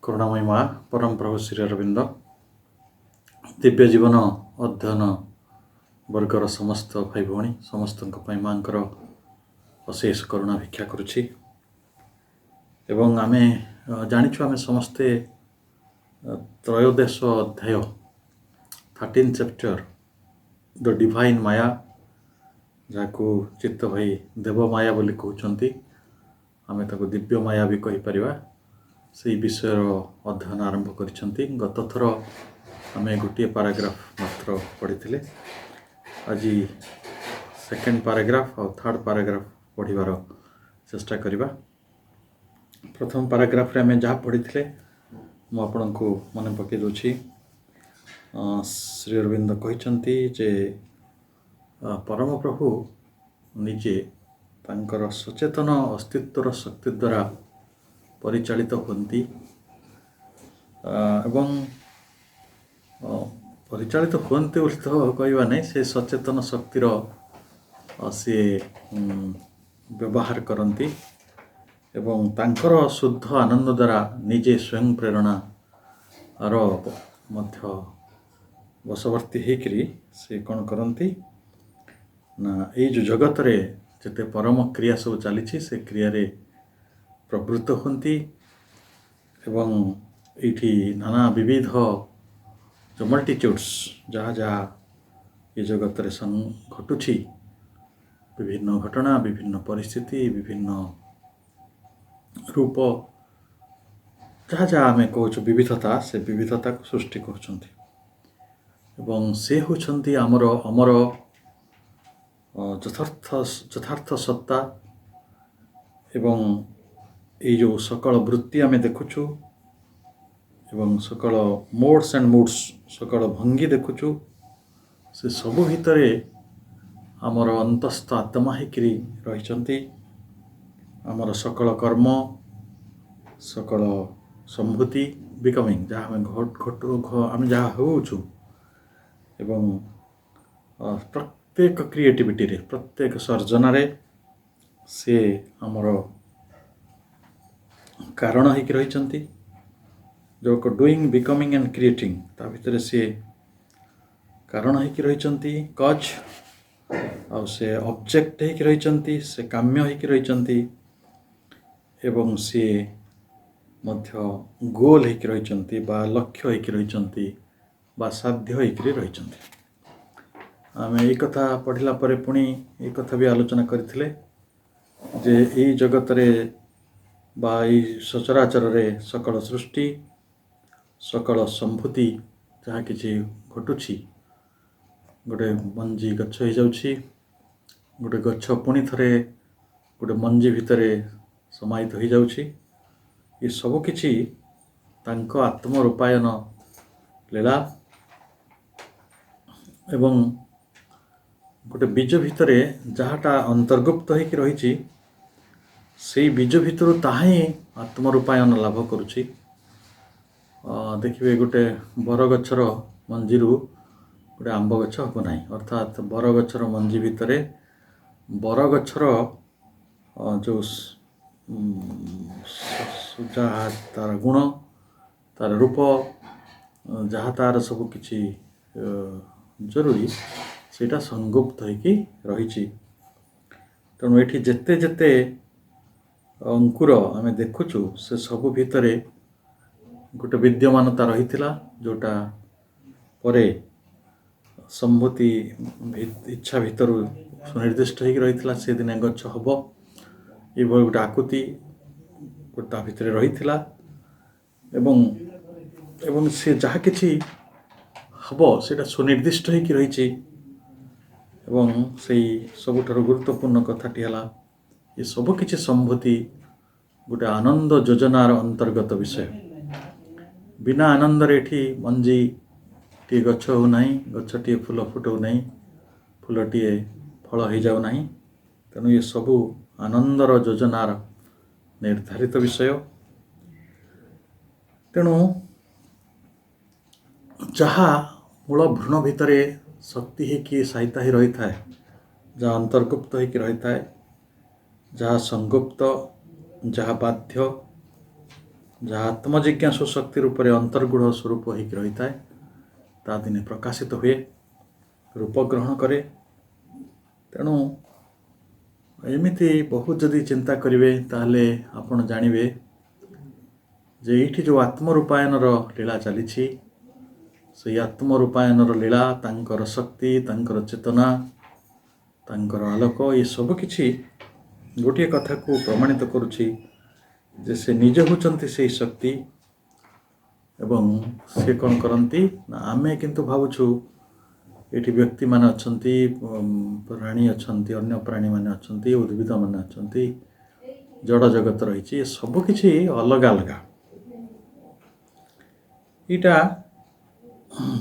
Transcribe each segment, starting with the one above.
करुणामयी माँ परम प्रभु श्री अरविंद दिव्य जीवन अध्ययन वर्गर समस्त भाई भौणी समस्त माँकर अशेष करुणा भिक्षा करुछि एवं आमे जानिछु आमे समस्ते त्रयोदश अध्याय 13 चैप्टर द डिवाइन माया जाको चित्त भाई देव माया बोली कहउछंती आमे ताको दिव्य माया भी कहि परिबा से विषय अध्ययन आरंभ करिसंती। गत थर आमे गोटे पैराग्राफ मात्र पढ़ी आज सेकेंड पैराग्राफ और थर्ड पैराग्राफ पढ़िबार चेष्टा करिबा। प्रथम पैराग्राफ रे आमे जहाँ पढ़ी मु आपनको मन पकई दोछि। श्री अरविंद कहिसंती जे परम प्रभु निजे तांकर सचेतन अस्तित्वर शक्ति द्वारा परिचालित होती एवं परिचालित होते बोली तो कहवा नहीं से सचेतन शक्तिर सी व्यवहार करती एवं तांकर शुद्ध आनंद द्वारा निजे स्वयं प्रेरणा मध्य बसवर्ती होकरी से कौन करती ना ये जो जगत रे जते परम क्रिया सब चली से क्रिया रे प्रवृत्त होती एवं ये नाना विविध जो मल्टीट्यूड्स जहाँ जहाँ ये जगत रे घटुछि विभिन्न घटना विभिन्न परिस्थिति विभिन्न रूप जहाँ जहाँ आम कहूँ विविधता से विविधता को सृष्टि करछंती एवं से होछंती आमर अमर यथार्थ सत्ता एवं ये जो सकल वृत्ति आमे देखुछु एवं सकल मोड्स एंड मूड्स सकल भंगी देखुछु से सबु भितरे आमर अंतस्थ आत्मा होकरी रहिचंती। आमर सकल कर्म सकल संभूति बिकमिंग जहाँ आम जहाँ होउछु एवं प्रत्येक क्रिएटिविटी रे प्रत्येक सर्जन रे से आमर कारण होकि रहिचंती जो डूइंग बिकमिंग एंड क्रिएटिंग ता भितर से कारण होकि रहिचंती कज आ से ऑब्जेक्ट होकि रहिचंती से काम्य होकि रहिचंती एवं से मध्य गोल होकि रहिचंती बा लक्ष्य होकि रहिचंती बा साध्य होकि रहिचंती। आमे एक कथा पढ़िला परे पुणी एक कथा भी आलोचना करथिले जे ई जगत रे बा सचराचर रे सकल सृष्टि सकल संभूति जहाँ किसी घटुछि गोटे मंजी गछ हो जाउछि गोटे गछ पुणी थरे गोटे मंजी भितरे समाहित हो जाउछि ये सब किछि तांको आत्म रूपायन लीला एवं गोटे बीज भितरे जहाँटा अंतर्गुप्त होकि रहिछि से बीज भितर ताही आत्मरूपायन लाभ करुछि। देखिए गोटे बरगछर मंजीरु गोटे आंब गछ हम ना अर्थात बरगछर मंजी भितरे बरगछर जो जहाँ तार गुण तार रूप जहाँ तार सब किछि जरूरी सेटा संगुप्त होकि रहिछि। तेणु एठी जेते जेते अंकुर आमे देखुछु से सब भितरे गोटे विद्यमानता रहिथिला जोटा परे संभूति इच्छा भितर सुनिर्दिष्ट होकि रहिथिला से दिन गछ हबो ये गोटे आकुति गोटा भितरे रहिथिला एवं से जहाँ किछि हबो सेटा सुनिर्दिष्ट होकि रहिछि एवं सेई सबुठारु गुरुत्वपूर्ण कथाटी हला ये सब किछि संभूति गोटे आनंद योजनार अंतर्गत विषय बिना आनंद रेठी मंजी टी गछ हो नहीं गछटी फूल फुटो नहीं फूलटी फल हो जाऊ नहीं तेणु ये सबू आनंदर योजनार निर्धारित विषय। तेणु जहाँ मूल भ्रूण भितरे शक्ति होकि सहिता ही रही थाए जहाँ अंतर्गुप्त होकि रही थाए जहाँ संगुप्त जहाँ बाध्य ଯାହା ଆତ୍ମଜିଜ୍ଞାସୁ ଶକ୍ତି ରୂପରେ ଅନ୍ତର୍ଗୁଢ଼ ସ୍ୱରୂପ ହୋଇକି ରହିଥାଏ ତା ଦିନେ ପ୍ରକାଶିତ ହୁଏ, ରୂପ ଗ୍ରହଣ କରେ। ତେଣୁ ଏମିତି ବହୁତ ଯଦି ଚିନ୍ତା କରିବେ ତାହେଲେ ଆପଣ ଜାଣିବେ ଯେ ଏଇଠି ଯେଉଁ ଆତ୍ମରୂପାୟନର ଲୀଳା ଚାଲିଛି, ସେଇ ଆତ୍ମରୂପାୟନର ଲୀଳା, ତାଙ୍କର ଶକ୍ତି, ତାଙ୍କର ଚେତନା, ତାଙ୍କର ଆଲୋକ, ଏ ସବୁ କିଛି ଗୋଟିଏ କଥାକୁ ପ୍ରମାଣିତ କରୁଛି ଯେ ସେ ନିଜେ ହେଉଛନ୍ତି ସେଇ ଶକ୍ତି। ଏବଂ ସେ କ'ଣ କରନ୍ତି ନା ଆମେ କିନ୍ତୁ ଭାବୁଛୁ ଏଠି ବ୍ୟକ୍ତିମାନେ ଅଛନ୍ତି, ପ୍ରାଣୀ ଅଛନ୍ତି, ଅନ୍ୟ ପ୍ରାଣୀମାନେ ଅଛନ୍ତି, ଉଦ୍ଭିଦମାନେ ଅଛନ୍ତି, ଜଡ଼ ଜଗତ ରହିଛି, ଏ ସବୁକିଛି ଅଲଗା ଅଲଗା। ଏଇଟା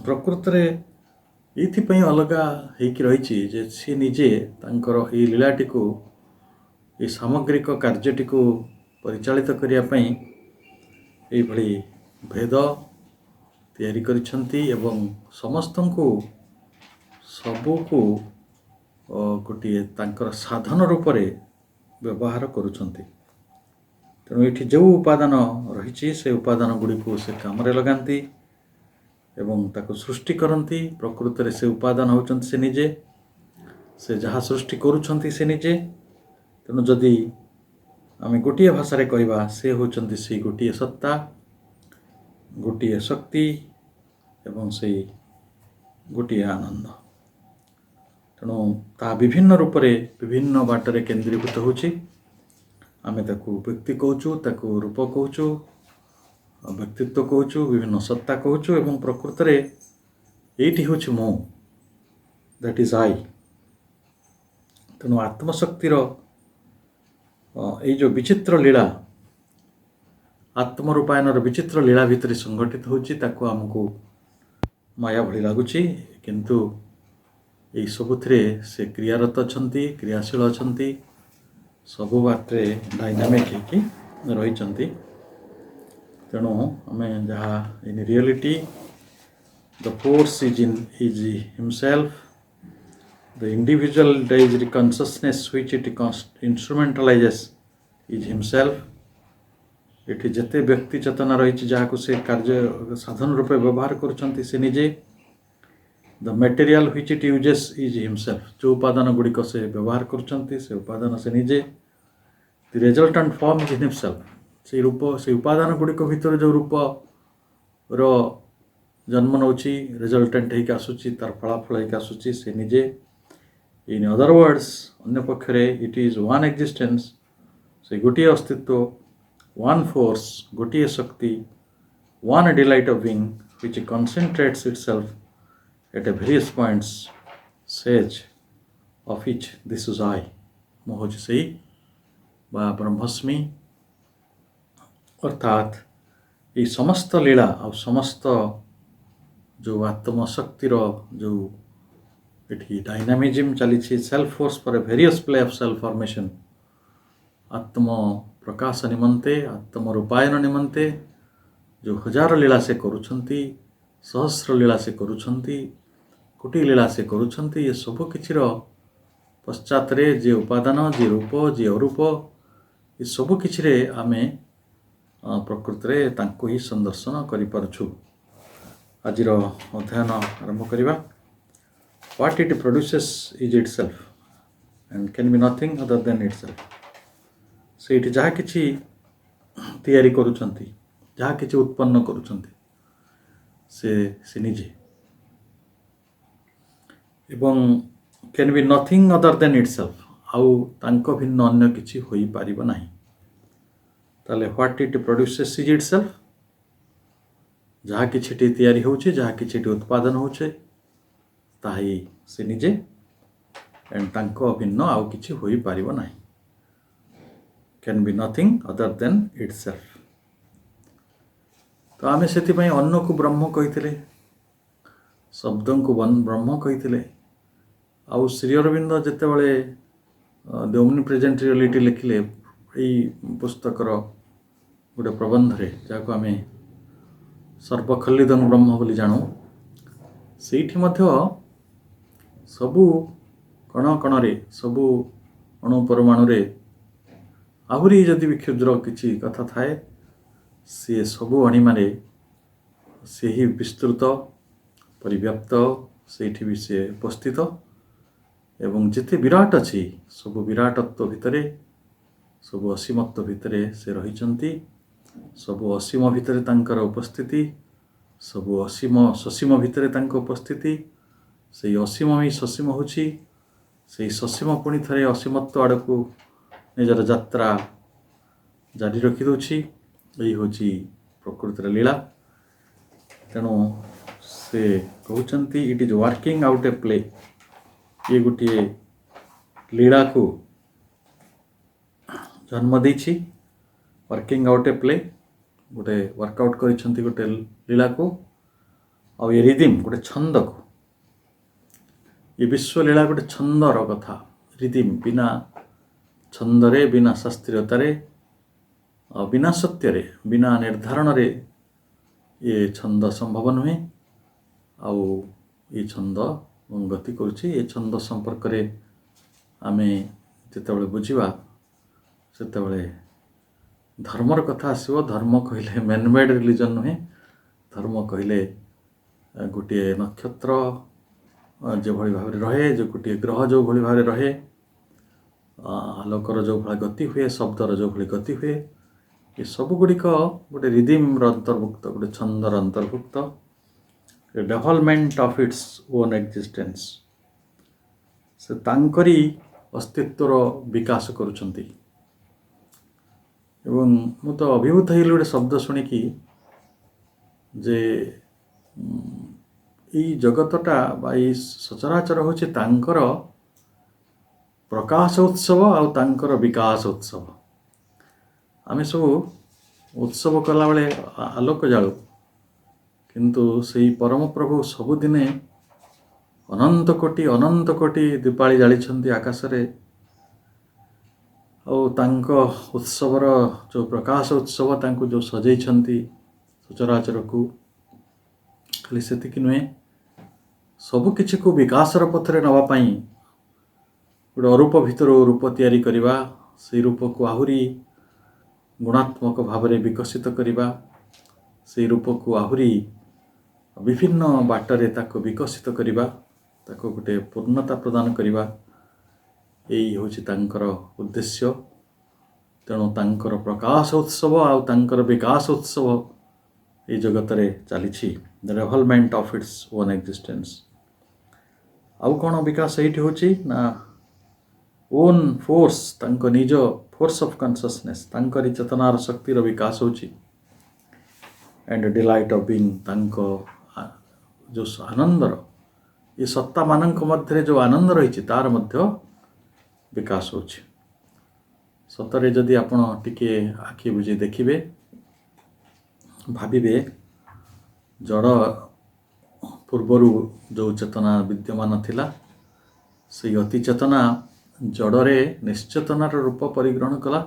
ପ୍ରକୃତରେ ଏଇଥିପାଇଁ ଅଲଗା ହେଇକି ରହିଛି ଯେ ସିଏ ନିଜେ ତାଙ୍କର ଏଇ ଲୀଳାଟିକୁ, ଏ ସାମଗ୍ରିକ କାର୍ଯ୍ୟଟିକୁ ପରିଚାଳିତ କରିବା ପାଇଁ ଏଇଭଳି ଭେଦ ତିଆରି କରିଛନ୍ତି ଏବଂ ସମସ୍ତଙ୍କୁ ସବୁକୁ ଗୋଟିଏ ତାଙ୍କର ସାଧନ ରୂପରେ ବ୍ୟବହାର କରୁଛନ୍ତି। ତେଣୁ ଏଠି ଯେଉଁ ଉପାଦାନ ରହିଛି ସେ ଉପାଦାନ ଗୁଡ଼ିକୁ ସେ କାମରେ ଲଗାନ୍ତି ଏବଂ ତାକୁ ସୃଷ୍ଟି କରନ୍ତି। ପ୍ରକୃତରେ ସେ ଉପାଦାନ ହେଉଛନ୍ତି ସେ ନିଜେ, ସେ ଯାହା ସୃଷ୍ଟି କରୁଛନ୍ତି ସେ ନିଜେ। ତେଣୁ ଯଦି ଆମେ ଗୋଟିଏ ଭାଷାରେ କହିବା, ସେ ହେଉଛନ୍ତି ସେଇ ଗୋଟିଏ ସତ୍ତା, ଗୋଟିଏ ଶକ୍ତି ଏବଂ ସେଇ ଗୋଟିଏ ଆନନ୍ଦ। ତେଣୁ ତାହା ବିଭିନ୍ନ ରୂପରେ ବିଭିନ୍ନ ବାଟରେ କେନ୍ଦ୍ରୀଭୂତ ହେଉଛି। ଆମେ ତାକୁ ବ୍ୟକ୍ତି କହୁଛୁ, ତାକୁ ରୂପ କହୁଛୁ, ବ୍ୟକ୍ତିତ୍ୱ କହୁଛୁ, ବିଭିନ୍ନ ସତ୍ତା କହୁଛୁ ଏବଂ ପ୍ରକୃତରେ ଏଇଠି ହେଉଛି ମୁଁ, ଦ୍ୟାଟ୍ ଇଜ୍ ଆଇ। ତେଣୁ ଆତ୍ମଶକ୍ତିର ଏଇ ଯେଉଁ ବିଚିତ୍ର ଲୀଳା, ଆତ୍ମରୂପାୟନର ବିଚିତ୍ର ଲୀଳା ଭିତରେ ସଂଗଠିତ ହେଉଛି, ତାକୁ ଆମକୁ ମାୟା ଭଳି ଲାଗୁଛି, କିନ୍ତୁ ଏଇ ସବୁଥିରେ ସେ କ୍ରିୟାରତ ଅଛନ୍ତି, କ୍ରିୟାଶୀଳ ଅଛନ୍ତି, ସବୁ ବାଟରେ ଡାଇନାମିକ୍ ହେଇକି ରହିଛନ୍ତି। ତେଣୁ ଆମେ ଯାହା in reality the force is himself, the individual consciousness which it instrumentalises is himself. ଏଠି ଯେତେ ବ୍ୟକ୍ତି ଚେତନା ରହିଛି ଯାହାକୁ ସେ କାର୍ଯ୍ୟ ସାଧନ ରୂପେ ବ୍ୟବହାର କରୁଛନ୍ତି ସେ ନିଜେ। The material which it uses is himself, ଯେଉଁ ଉପାଦାନ ଗୁଡ଼ିକ ସେ ବ୍ୟବହାର କରୁଛନ୍ତି ସେ ଉପାଦାନ ସେ ନିଜେ। ଦି ରେଜଲ୍ଟାଣ୍ଟ ଫର୍ମ ଇଜ୍ ହିମସେଲ୍ଫ, ସେଇ ରୂପ, ସେଇ ଉପାଦାନ ଗୁଡ଼ିକ ଭିତରେ ଯେଉଁ ରୂପର ଜନ୍ମ ନେଉଛି, ରେଜଲ୍ଟାଣ୍ଟ ହେଇକି ଆସୁଛି, ତାର ଫଳାଫଳ ହେଇକି ଆସୁଛି ସେ ନିଜେ। ଇନ୍ ଅଦର ୱାର୍ଡସ୍, ଅନ୍ୟ ପକ୍ଷରେ ଇଟ୍ ଇଜ୍ ୱାନ୍ ଏକ୍ଜିଷ୍ଟେନ୍ସ, ସେ ଗୋଟିଏ ଅସ୍ତିତ୍ୱ, ୱାନ୍ ଫୋର୍ସ, ଗୋଟିଏ ଶକ୍ତି, one delight of being which concentrates itself at a various points says of each this is I। ମୁଁ ହେଉଛି ସେଇ ବା ବ୍ରହ୍ମସ୍ମି। ଅର୍ଥାତ୍ ଏଇ ସମସ୍ତ ଲୀଳା ଆଉ ସମସ୍ତ ଯେଉଁ ଆତ୍ମଶକ୍ତିର ଯେଉଁ ଏଠି ଡାଇନାମିଜିମ୍ ଚାଲିଛି, self force for a various play off self formation, ଆତ୍ମ ପ୍ରକାଶ ନିମନ୍ତେ, ଆତ୍ମ ରୂପାୟନ ନିମନ୍ତେ ଯେଉଁ ହଜାର ଲୀଳା ସେ କରୁଛନ୍ତି, ସହସ୍ର ଲୀଳା ସେ କରୁଛନ୍ତି, କୋଟି ଲୀଳା ସେ କରୁଛନ୍ତି, ଏ ସବୁ କିଛିର ପଶ୍ଚାତରେ ଯିଏ ଉପାଦାନ, ଯିଏ ରୂପ, ଯିଏ ଅରୂପ, ଏ ସବୁ କିଛିରେ ଆମେ ପ୍ରକୃତରେ ତାଙ୍କୁ ହିଁ ସନ୍ଦର୍ଶନ କରିପାରୁଛୁ। ଆଜିର ଅଧ୍ୟୟନ ଆରମ୍ଭ କରିବା। What it produces is itself and can be nothing other than itself. ସେଇଠି ଯାହା କିଛି ତିଆରି କରୁଛନ୍ତି, ଯାହା କିଛି ଉତ୍ପନ୍ନ କରୁଛନ୍ତି ସେ ନିଜେ ଏବଂ can be nothing other than itself, ଆଉ ତାଙ୍କ ଭିନ୍ନ ଅନ୍ୟ କିଛି ହୋଇପାରିବ ନାହିଁ। ତାହେଲେ what it produces is itself, ଯାହା କିଛିଟି ତିଆରି ହେଉଛି, ଯାହା କିଛିଟି ଉତ୍ପାଦନ ହେଉଛି ତାହା ସେ ନିଜେ ଏଣ୍ଡ ତାଙ୍କ ଭିନ୍ନ ଆଉ କିଛି ହୋଇପାରିବ ନାହିଁ। Can be nothing other than itself. ତ ଆମେ ସେଥିପାଇଁ ଅନ୍ନକୁ ବ୍ରହ୍ମ କହିଥିଲେ, ଶବ୍ଦଙ୍କୁ ବ୍ରହ୍ମ କହିଥିଲେ। ଆଉ ଶ୍ରୀ ଅରବିନ୍ଦ ଯେତେବେଳେ ଦି ଓମ୍ନିପ୍ରେଜେଣ୍ଟ ରିଅଲିଟି ଲେଖିଲେ ଏଇ ପୁସ୍ତକର ଗୋଟେ ପ୍ରବନ୍ଧରେ, ଯାହାକୁ ଆମେ ସର୍ବଖଲ୍ଲିଦଂ ବ୍ରହ୍ମ ବୋଲି ଜାଣୁ, ସେଇଠି ମଧ୍ୟ ସବୁ କଣ କଣରେ, ସବୁ ଅଣୁ ପରମାଣୁରେ ଆହୁରି ଯଦି ବି କ୍ଷୁଦ୍ର କିଛି କଥା ଥାଏ सी सबु अणिमारे से ही विस्तृत परिव्याप्त सेठी भी से उपस्थित एवं जिते विराट अच्छी सब विराटत्व भितर सब असीमत्व भितर से रही सब असीम भितर तांकर उपस्थिति सब असीम ससीम भितर तांको उपस्थिति से असीम ही ससीम होची से ससीम पुणी थे असीमत्व आड़ को निजर यात्रा जारी रखी दूची यही हूँ प्रकृतिर लीला तेणु से कहते it is working out a play ये गोटे लीला को जन्म देछि वर्किंग आउट ए प्ले गोटे वर्कआउट करिसेंती गोटे लीला को आ ये रिदिम गोटे छंद को ये विश्व लीला गोटे छंदर कथा रिदिम बिना छंदरे बिना शास्त्रीयतारे बिना सत्यरे बिना निर्धारण रे ये छंद संभव नुहे आउ ये छंद गति करुछि ये छंद संपर्क रे आमे जेतेबेले बुझिबा सेतेबेले धर्मर कथा आसो धर्म कहले मैनमेड रिलीजन नुहे धर्म कहले गोटे नक्षत्र जो भाई भाव रहे जो गोटे ग्रह जो भाई भाव रहे आलोकर जो भाई गति हुए शब्दर जो भाई गति हुए ये सब गुड़िक गोटे रिदिम्र अंतर्भुक्त गोटे छंदर अंतर्भुक्त development of its own existence से तांकरी अस्तित्वर विकास करुछंती एवं मु तो अभिभूत होइली गोटे शब्द शुणिकी जे ई जगतटा बा ई सचराचर होछि तांकर प्रकाश उत्सव आ तांकर विकास उत्सव आमे सब उत्सव कला बेले आलोक जालु किंतु सेही परम प्रभु सबुदिने अनंत कोटी दीपाली जाली आकाश रे और तांको उत्सवर जो प्रकाश उत्सव तांको जो सजै सचराचर को खाली सेतिक नुहे सबु किछि को विकासर पथरे नवा पाई गोटे अरूप भितर रूप तैयारी करिबा से रूप को आहुरी गुणात्मक भाव में विकसित करिबा से रूप को आहुरी विभिन्न बाटरे ताको विकसित करिबा ताको गोटे पूर्णता प्रदान करिबा यही हूँ तांकर उद्देश्य तेणु तांकर प्रकाश उत्सव आ तांकर विकास उत्सव ये जगत रे चली the development of its own existence आउ कौन विकास ये हूँ ना ओन फोर्स तांको निज फोर्स ऑफ कॉन्शियसनेस तांकर चेतनार शक्तिर विकास होची एंड डिलाइट ऑफ बीइंग तांको जो आनंदर ये सत्ता मानक मध्य जो आनंद रही तार मध्य विकास होची सतरे जदि आपण टिके आखि बुझी देखिबे भाबिबे जड़ पूर्वरु जो चेतना विद्यमान थिला से अति चेतना जड़रे निश्चेतनार रूप परिग्रहण कला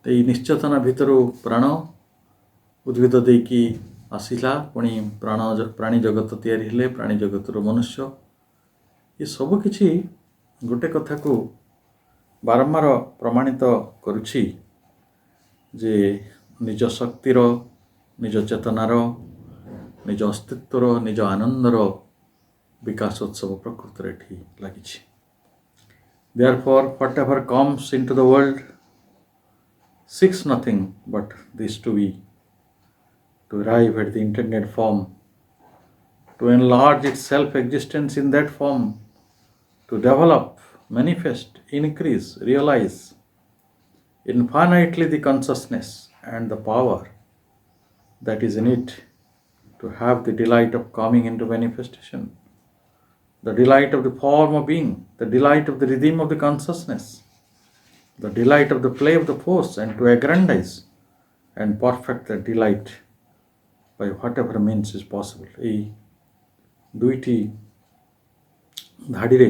तो ये निश्चेतना भितर प्राण उद्भिद देकी आसिला पुणी प्राणी जगत तैयारी हेले प्राणी जगतर मनुष्य ये सब किछि गोटे कथा को बारंबार प्रमाणित करुछि जे निज शक्तिर निज चेतनार निज अस्तित्वर निज आनंदर विकास उत्सव प्रकृति एठी लागिछि Therefore, whatever comes into the world seeks nothing but this to be, to arrive at the intended form, to enlarge its self-existence in that form, to develop, manifest, increase, realize infinitely the consciousness and the power that is in it, to have the delight of coming into manifestation, the delight of the form of being, the delight of the rhythm of the consciousness, the delight of the play of the force, and to aggrandize and perfect that delight by whatever means is possible. এই দুইটি ধাড়িরে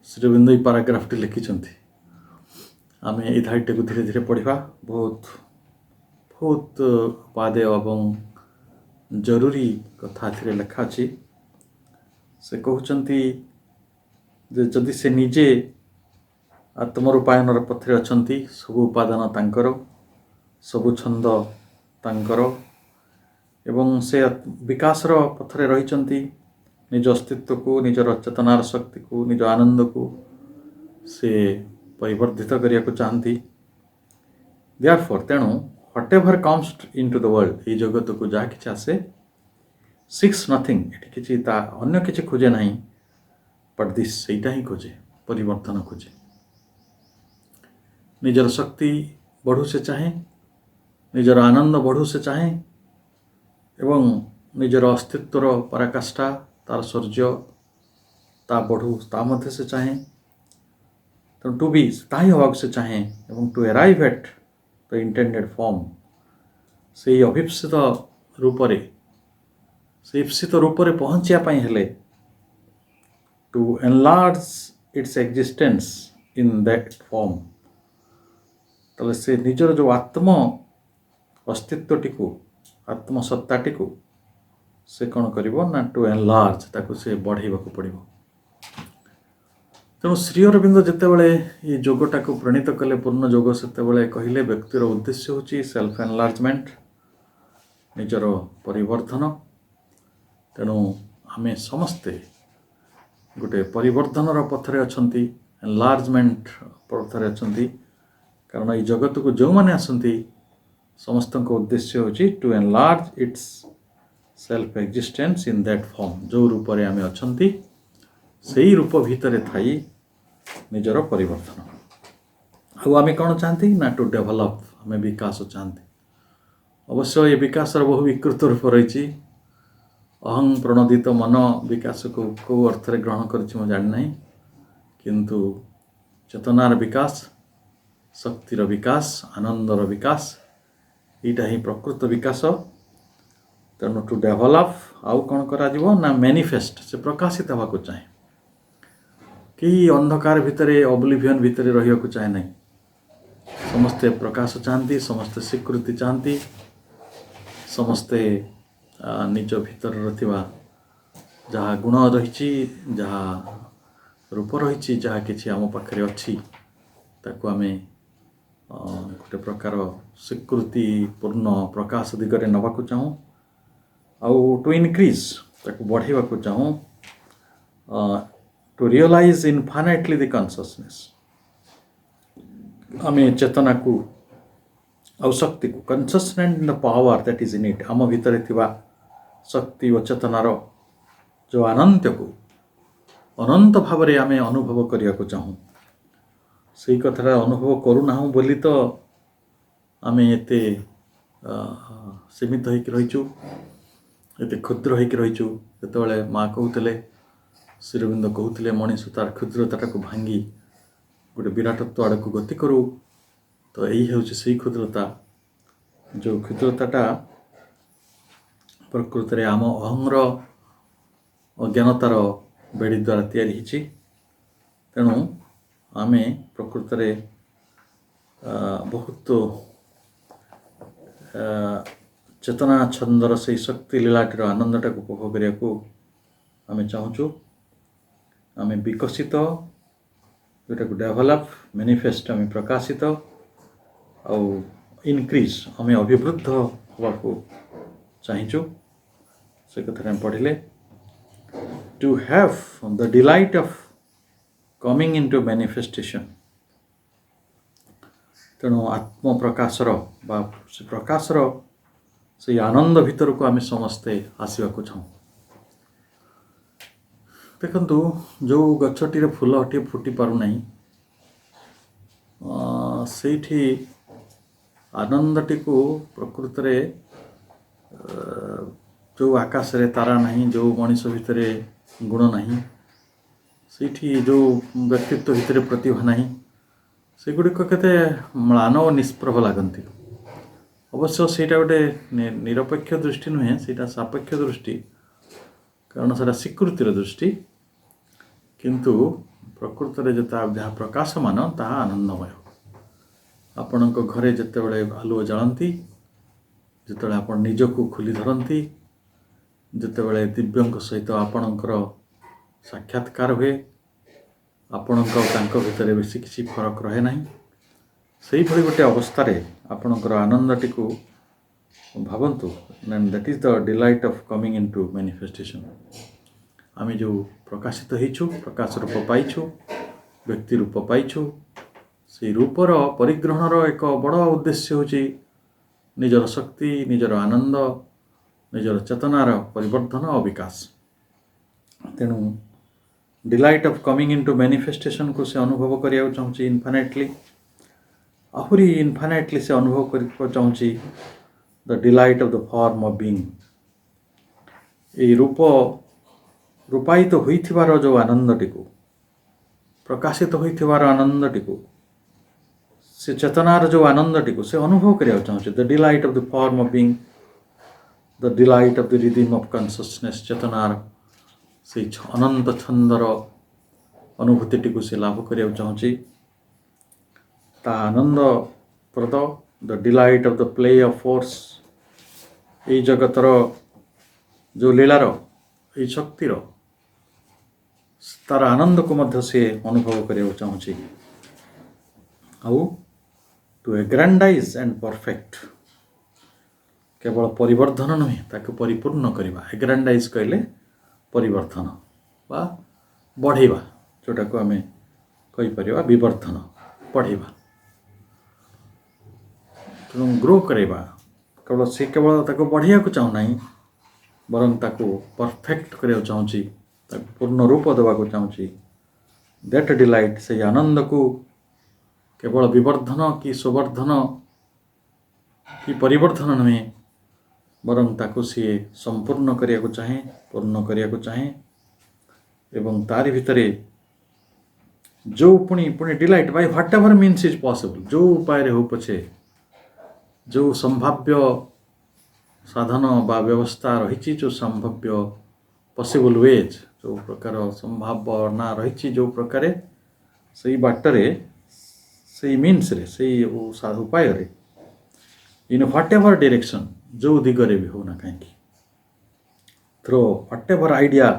শ্রীবিন্দু এই পারাগ্রাফটি লিখিଛନ୍ତି ଆମେ এই ଧାଡ଼ିଟିକୁ ଧୀରେ ଧୀରେ ପଢ଼ିବା ବହୁତ ଉପାଦେୟ ଏବଂ ଜରୁରୀ କଥା ଏଥିରେ ଲେଖା ଅଛି से कहते जदि से निजे आत्मरूपायनर पथरे अच्छा सब उपादान तांकर ସବୁ ଛନ୍ଦ ତାଙ୍କର ଏବଂ ସେ ବିକାଶର ପଥରେ ରହିଛନ୍ତି। ନିଜ ଅସ୍ତିତ୍ୱକୁ, ନିଜର ଚେତନାର ଶକ୍ତିକୁ, ନିଜ ଆନନ୍ଦକୁ ସେ ପରିବର୍ଦ୍ଧିତ କରିବାକୁ ଚାହାନ୍ତି। Therefore, ତେଣୁ whatever comes into the world, এই ଜଗତକୁ ଯାହା କିଛି ଆସେ, seeks nothing, ଏଠି କିଛି ତା ଅନ୍ୟ କିଛି ଖୋଜେ ନାହିଁ, but this, ସେଇଟା ହିଁ ଖୋଜେ, ପରିବର୍ତ୍ତନ ଖୋଜେ। ନିଜର ଶକ୍ତି ବଢ଼ୁ ସେ ଚାହେଁ, ନିଜର ଆନନ୍ଦ ବଢ଼ୁ ସେ ଚାହେଁ ଏବଂ ନିଜର ଅସ୍ତିତ୍ୱର ପରାକାଷ୍ଠା, ତାର ଶୌର୍ଯ୍ୟ ତା ବଢ଼ୁ ତା ମଧ୍ୟ ସେ ଚାହେଁ। ତେଣୁ ଟୁ ବି ତାହା ହିଁ ହେବାକୁ ସେ ଚାହେଁ ଏବଂ to arrive at the intended form, ସେଇ ଅଭିପ୍ସିତ ରୂପରେ, ସେ ଇପ୍ସିତ ରୂପରେ ପହଞ୍ଚିବା ପାଇଁ ହେଲେ to enlarge its existence in that form, ତାହେଲେ ସେ ନିଜର ଯେଉଁ ଆତ୍ମ ଅସ୍ତିତ୍ୱଟିକୁ, ଆତ୍ମସତ୍ତାଟିକୁ ସେ କ'ଣ କରିବ ନା ଟୁ ଏନଲାର୍ଜ, ତାକୁ ସେ ବଢ଼େଇବାକୁ ପଡ଼ିବ। ତେଣୁ ଶ୍ରୀ ଅରବିନ୍ଦ ଯେତେବେଳେ ଏ ଯୋଗଟାକୁ ପ୍ରଣୀତ କଲେ ପୂର୍ଣ୍ଣ ଯୋଗ, ସେତେବେଳେ କହିଲେ ବ୍ୟକ୍ତିର ଉଦ୍ଦେଶ୍ୟ ହେଉଛି ସେଲ୍ଫ ଏନଲାର୍ଜମେଣ୍ଟ, ନିଜର ପରିବର୍ଦ୍ଧନ। ତେଣୁ ଆମେ ସମସ୍ତେ ଗୋଟେ ପରିବର୍ଦ୍ଧନର ପଥରେ ଅଛନ୍ତି, ଏନଲାର୍ଜମେଣ୍ଟ ପଥରେ ଅଛନ୍ତି। କାରଣ ଏଇ ଜଗତକୁ ଯେଉଁମାନେ ଆସନ୍ତି ସମସ୍ତଙ୍କ ଉଦ୍ଦେଶ୍ୟ ହେଉଛି to enlarge its self existence in that form, ଯେଉଁ ରୂପରେ ଆମେ ଅଛନ୍ତି ସେଇ ରୂପ ଭିତରେ ଥାଇ ନିଜର ପରିବର୍ତ୍ତନ। ଆଉ ଆମେ କ'ଣ ଚାହାନ୍ତି ନା ଟୁ ଡେଭଲପ୍, ଆମେ ବିକାଶ ଚାହାନ୍ତି। ଅବଶ୍ୟ ଏ ବିକାଶର ବହୁ ବିକୃତ ରୂପ ରହିଛି। ଅହଂ ପ୍ରଣୋଦିତ ମନ ବିକାଶକୁ କେଉଁ ଅର୍ଥରେ ଗ୍ରହଣ କରିଛି ମୁଁ ଜାଣିନାହିଁ, କିନ୍ତୁ ଚେତନାର ବିକାଶ, ଶକ୍ତିର ବିକାଶ, ଆନନ୍ଦର ବିକାଶ, ଏଇଟା ହିଁ ପ୍ରକୃତ ବିକାଶ। ତେଣୁ ଟୁ ଡେଭଲପ୍, ଆଉ କ'ଣ କରାଯିବ ନା ମ୍ୟାନିଫେଷ୍ଟ, ସେ ପ୍ରକାଶିତ ହେବାକୁ ଚାହେଁ। କେହି ଅନ୍ଧକାର ଭିତରେ, ଅବ୍ଲିଭିୟନ୍ ଭିତରେ ରହିବାକୁ ଚାହେଁ ନାହିଁ। ସମସ୍ତେ ପ୍ରକାଶ ଚାହାନ୍ତି, ସମସ୍ତେ ସ୍ୱୀକୃତି ଚାହାନ୍ତି, ସମସ୍ତେ ନିଜ ଭିତରର ଥିବା ଯାହା ଗୁଣ ରହିଛି, ଯାହା ରୂପ ରହିଛି, ଯାହା କିଛି ଆମ ପାଖରେ ଅଛି, ତାକୁ ଆମେ ଗୋଟେ ପ୍ରକାର ସ୍ୱୀକୃତିପୂର୍ଣ୍ଣ ପ୍ରକାଶ ଦିଗରେ ନେବାକୁ ଚାହୁଁ। ଆଉ ଟୁ ଇନକ୍ରିଜ୍, ତାକୁ ବଢ଼େଇବାକୁ ଚାହୁଁ। To realise infinitely the consciousness, ଆମେ ଚେତନାକୁ ଆଉ ଶକ୍ତିକୁ, consciousness the power that is in it, ଆମ ଭିତରେ ଥିବା ଶକ୍ତି ଓ ଚେତନାର ଯେଉଁ ଆନନ୍ଦକୁ ଅନନ୍ତ ଭାବରେ ଆମେ ଅନୁଭବ କରିବାକୁ ଚାହୁଁ। ସେଇ କଥାଟା ଅନୁଭବ କରୁନାହୁଁ ବୋଲି ତ ଆମେ ଏତେ ସୀମିତ ହୋଇକି ରହିଛୁ, ଏତେ କ୍ଷୁଦ୍ର ହୋଇକି ରହିଛୁ। ଯେତେବେଳେ ମାଆ କହୁଥିଲେ, ଶ୍ରୀ ଅରବିନ୍ଦ କହୁଥିଲେ, ମଣିଷ ତାର କ୍ଷୁଦ୍ରତାଟାକୁ ଭାଙ୍ଗି ଗୋଟେ ବିରାଟତ୍ୱ ଆଡ଼କୁ ଗତି କରୁ, ତ ଏଇ ହେଉଛି ସେଇ କ୍ଷୁଦ୍ରତା, ଯେଉଁ କ୍ଷୁଦ୍ରତାଟା ପ୍ରକୃତରେ ଆମ ଅହଂର ଅଜ୍ଞାନତାର ବେଡ଼ି ଦ୍ୱାରା ତିଆରି ହେଇଛି। ତେଣୁ ଆମେ ପ୍ରକୃତରେ ବହୁତ ଚେତନା ଛନ୍ଦର ସେଇ ଶକ୍ତି ଲୀଳାଟିର ଆନନ୍ଦଟାକୁ ଉପଭୋଗ କରିବାକୁ ଆମେ ଚାହୁଁଛୁ। ଆମେ ବିକଶିତ, ଯେଉଁଟାକୁ ଡେଭଲପ୍, ମ୍ୟାନିଫେଷ୍ଟ, ଆମେ ପ୍ରକାଶିତ, ଆଉ ଇନକ୍ରିଜ୍, ଆମେ ଅଭିବୃଦ୍ଧ ହେବାକୁ ଚାହିଁଛୁ। ସେ କଥାରେ ଆମେ ପଢ଼ିଲେ to have the delight of coming into manifestation. ତେଣୁ ଆତ୍ମପ୍ରକାଶର ବା ସେ ପ୍ରକାଶର ସେଇ ଆନନ୍ଦ ଭିତରକୁ ଆମେ ସମସ୍ତେ ଆସିବାକୁ ଚାହୁଁ। ଦେଖନ୍ତୁ, ଯେଉଁ ଗଛଟିରେ ଫୁଲଟିଏ ଫୁଟି ପାରୁନାହିଁ, ସେଇଠି ଆନନ୍ଦଟିକୁ ପ୍ରକୃତରେ ଯେଉଁ ଆକାଶରେ ତାରା ନାହିଁ, ଯେଉଁ ମଣିଷ ଭିତରେ ଗୁଣ ନାହିଁ, ସେଇଠି ଯେଉଁ ବ୍ୟକ୍ତିତ୍ୱ ଭିତରେ ପ୍ରତିଭା ନାହିଁ, ସେଗୁଡ଼ିକ କେତେ ମ୍ଳାନ ଓ ନିଷ୍ପ୍ରଭ ଲାଗନ୍ତି। ଅବଶ୍ୟ ସେଇଟା ଗୋଟେ ନିରପେକ୍ଷ ଦୃଷ୍ଟି ନୁହେଁ, ସେଇଟା ସାପେକ୍ଷ ଦୃଷ୍ଟି, କାରଣ ସେଇଟା ସ୍ୱୀକୃତିର ଦୃଷ୍ଟି। କିନ୍ତୁ ପ୍ରକୃତରେ ଯାହା ପ୍ରକାଶମାନ ତାହା ଆନନ୍ଦମୟ। ଆପଣଙ୍କ ଘରେ ଯେତେବେଳେ ଆଲୁଅ ଜାଳନ୍ତି, ଯେତେବେଳେ ଆପଣ ନିଜକୁ ଖୋଲି ଧରନ୍ତି, ଯେତେବେଳେ ଦିବ୍ୟଙ୍କ ସହିତ ଆପଣଙ୍କର ସାକ୍ଷାତକାର ହୁଏ, ଆପଣଙ୍କ ତାଙ୍କ ଭିତରେ ବେଶୀ କିଛି ଫରକ ରହେ ନାହିଁ। ସେଇଭଳି ଗୋଟେ ଅବସ୍ଥାରେ ଆପଣଙ୍କର ଆନନ୍ଦଟିକୁ ଭାବନ୍ତୁ, that is the delight of coming into manifestation. ଆମେ ଯେଉଁ ପ୍ରକାଶିତ ହେଇଛୁ, ପ୍ରକାଶ ରୂପ ପାଇଛୁ, ବ୍ୟକ୍ତି ରୂପ ପାଇଛୁ, ସେଇ ରୂପର ପରିଗ୍ରହଣର ଏକ ବଡ଼ ଉଦ୍ଦେଶ୍ୟ ହେଉଛି ନିଜର ଶକ୍ତି, ନିଜର ଆନନ୍ଦ, ନିଜର ଚେତନାର ପରିବର୍ଦ୍ଧନ ଓ ବିକାଶ। ତେଣୁ delight of coming into ମ୍ୟାନିଫେଷ୍ଟେସନ୍କୁ ସେ ଅନୁଭବ କରିବାକୁ ଚାହୁଁଛି ଇନଫାଇନାଇଟଲି। ଆହୁରି ଇନଫାଇନାଇଟଲି ସେ ଅନୁଭବ କରିବାକୁ ଚାହୁଁଛି the delight of the form of being. ଏଇ ରୂପାୟିତ ହୋଇଥିବାର ଯେଉଁ ଆନନ୍ଦଟିକୁ, ପ୍ରକାଶିତ ହୋଇଥିବାର ଆନନ୍ଦଟିକୁ, ସେ ଚେତନାର ଯେଉଁ ଆନନ୍ଦଟିକୁ ସେ ଅନୁଭବ କରିବାକୁ ଚାହୁଁଛି। The delight of the form of being, the delight of the rhythm of consciousness. ଚେତନାର ସେଇ ଅନନ୍ତ ଛନ୍ଦର ଅନୁଭୂତିଟିକୁ ସେ ଲାଭ କରିବାକୁ ଚାହୁଁଛି। ତା ଆନନ୍ଦପ୍ରଦ, the delight of the play of force. ଏଇ ଜଗତର ଯେଉଁ ଲୀଳାର, ଏଇ ଶକ୍ତିର, ତାର ଆନନ୍ଦକୁ ମଧ୍ୟ ସେ ଅନୁଭବ କରିବାକୁ ଚାହୁଁଛି। ଆଉ ଟୁ ଏଗ୍ରାଣ୍ଡାଇଜ୍ ଆଣ୍ଡ ପରଫେକ୍ଟ, କେବଳ ପରିବର୍ଦ୍ଧନ ନୁହେଁ, ତାକୁ ପରିପୂର୍ଣ୍ଣ କରିବା। ଏଗ୍ରାଣ୍ଡାଇଜ୍ କହିଲେ ପରିବର୍ଦ୍ଧନ ବା ବଢ଼େଇବା, ଯେଉଁଟାକୁ ଆମେ କହିପାରିବା ବିବର୍ଦ୍ଧନ, ବଢ଼େଇବା, ତେଣୁ ଗ୍ରୋ କରାଇବା। କେବଳ ତାକୁ ବଢ଼େଇବାକୁ ଚାହୁଁନାହିଁ, ବରଂ ତାକୁ ପରଫେକ୍ଟ କରିବାକୁ ଚାହୁଁଛି, ତାକୁ ପୂର୍ଣ୍ଣ ରୂପ ଦେବାକୁ ଚାହୁଁଛି। ଦ୍ୟାଟ୍ ଡିଲାଇଟ୍, ସେହି ଆନନ୍ଦକୁ କେବଳ ବିବର୍ଦ୍ଧନ କି ସୁବର୍ଦ୍ଧନ କି ପରିବର୍ଦ୍ଧନ ନୁହେଁ, ବରଂ ତାକୁ ସିଏ ସମ୍ପୂର୍ଣ୍ଣ କରିବାକୁ ଚାହେଁ, ପୂର୍ଣ୍ଣ କରିବାକୁ ଚାହେଁ। ଏବଂ ତାରି ଭିତରେ ଯେଉଁ ପୁଣି delight Bai what ever means is possible, ଯେଉଁ ଉପାୟରେ ହେଉ ପଛେ, ଯେଉଁ ସମ୍ଭାବ୍ୟ ସାଧନ ବା ବ୍ୟବସ୍ଥା ରହିଛି, ଯେଉଁ ସମ୍ଭାବ୍ୟ ପସିବଲ୍ ୱେଜ୍, ଯେଉଁ ପ୍ରକାର ସମ୍ଭାବନା ରହିଛି, ଯେଉଁ ପ୍ରକାରେ, ସେଇ ବାଟରେ, ସେଇ ମିନ୍ସରେ, ସେଇ ଉପାୟରେ, ଇନ୍ ହ୍ୱାଟ୍ ଏଭର୍ ଡିରେକ୍ସନ୍, ଯେଉଁ ଦିଗରେ ବି ହେଉନା କାହିଁକି, through whatever idea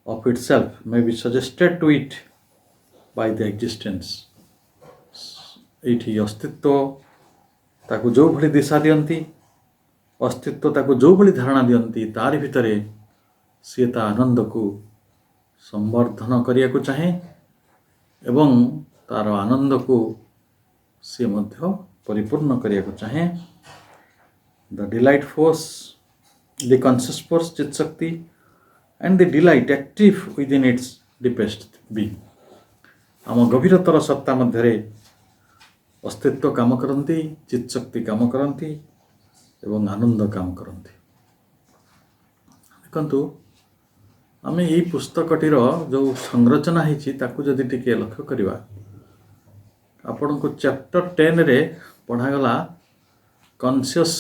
of itself may be suggested to it by the existence। ଏଇଠି ଅସ୍ତିତ୍ୱ ତାକୁ ଯେଉଁଭଳି ଦିଶା ଦିଅନ୍ତି, ଅସ୍ତିତ୍ୱ ତାକୁ ଯେଉଁଭଳି ଧାରଣା ଦିଅନ୍ତି, ତାରି ଭିତରେ ସିଏ ତା ଆନନ୍ଦକୁ ସମ୍ବର୍ଦ୍ଧନ କରିବାକୁ ଚାହେଁ ଏବଂ ତାର ଆନନ୍ଦକୁ ସିଏ ମଧ୍ୟ ପରିପୂର୍ଣ୍ଣ କରିବାକୁ ଚାହେଁ। The delight force, the conscious force, ଚିତ୍ ଶକ୍ତି, and the delight active within its deepest being। ଆମ ଗଭୀରତର ସତ୍ତା ମଧ୍ୟରେ ଅସ୍ତିତ୍ୱ କାମ କରନ୍ତି, ଚିତ୍ ଶକ୍ତି କାମ କରନ୍ତି ଏବଂ ଆନନ୍ଦ କାମ କରନ୍ତି। ଦେଖନ୍ତୁ, ଆମେ ଏଇ ପୁସ୍ତକଟିର ଯେଉଁ ସଂରଚନା ହେଇଛି ତାକୁ ଯଦି ଟିକେ ଲକ୍ଷ୍ୟ କରିବା, ଆପଣଙ୍କୁ ଚ୍ୟାପ୍ଟର 10ରେ ପଢ଼ାଗଲା କନସିୟସ୍